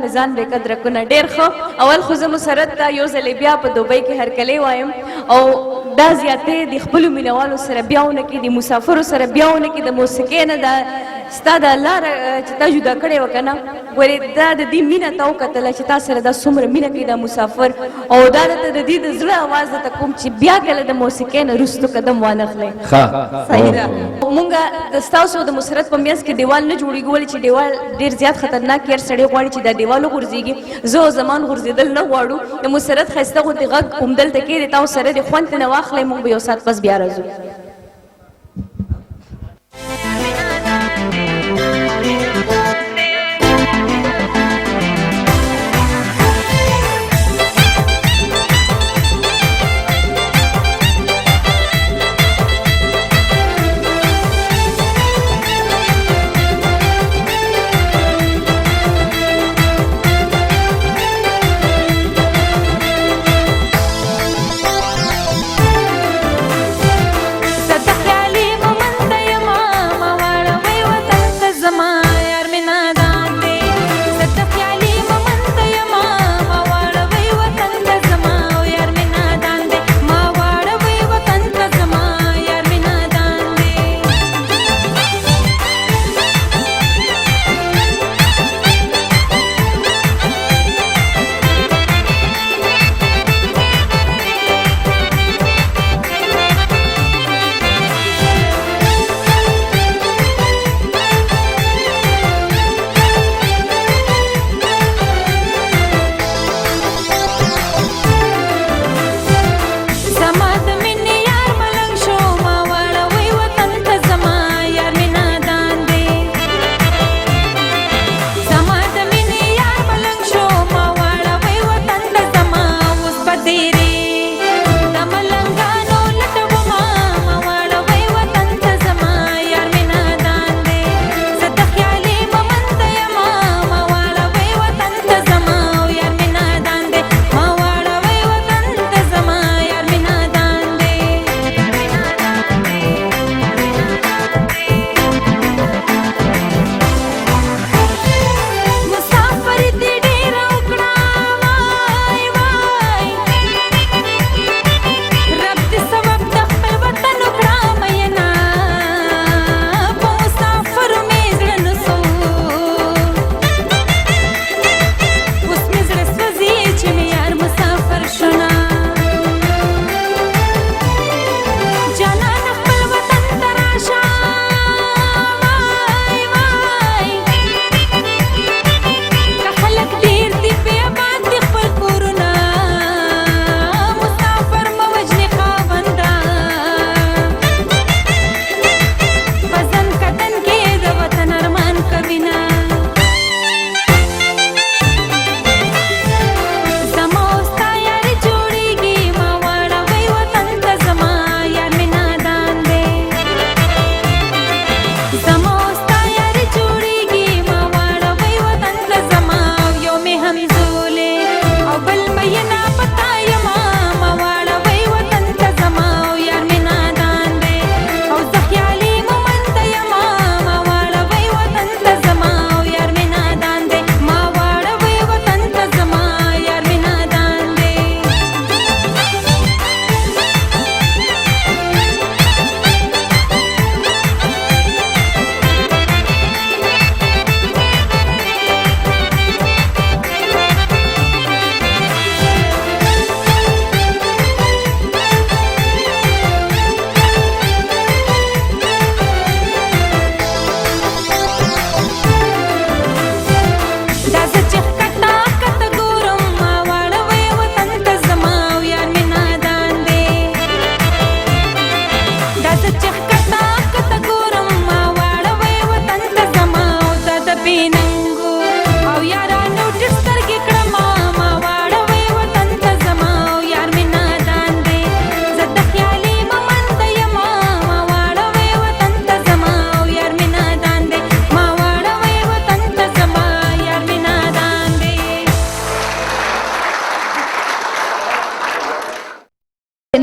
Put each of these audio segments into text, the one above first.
نه ځان بې قدره کونه ډېر ښه. اول خو زه مسرت ته یو ځلې بیا په دوبۍ کې هرکلی وایم او دا زیاتې د خپلو مینهوالو سره بیا ونه کړي، د مسافرو سره بیا ونه کړي، د موسیقۍ نه دا ستا دا لاره چې تا جدا کړې وه که نه، ګورې دا د دې مینه ته وکتله چې تا سره دا څومره مینه کوي دا مسافر، او دا درته د دې د زړه اواز درته کوم چې بیا کله د موسیقۍ نه وروستو قدم وانخلئ. صحیح ده. مونږ د ستاسو د مسرت په میانځ کې دیوال نه جوړېږي، ولې چې دیوال ډېر زیات خطرناک هر سړی غواړي چې دا دیوال وغورځېږي. زه او زمان غورځېدل نه غواړو. د مسرت ښایسته غوندې غږ همدلته کښېږدې، تاسو سره د خوند ترې نه واخلئ، مونږ به یو ساعت پس بیا راځو.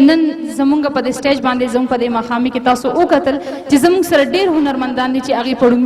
نن زمونږ په دې سټیج باندې زموږ په دې مخامي کې تاسو وکتل چې زموږ سره ډېر هنرمندان دي چې هغې پړونګ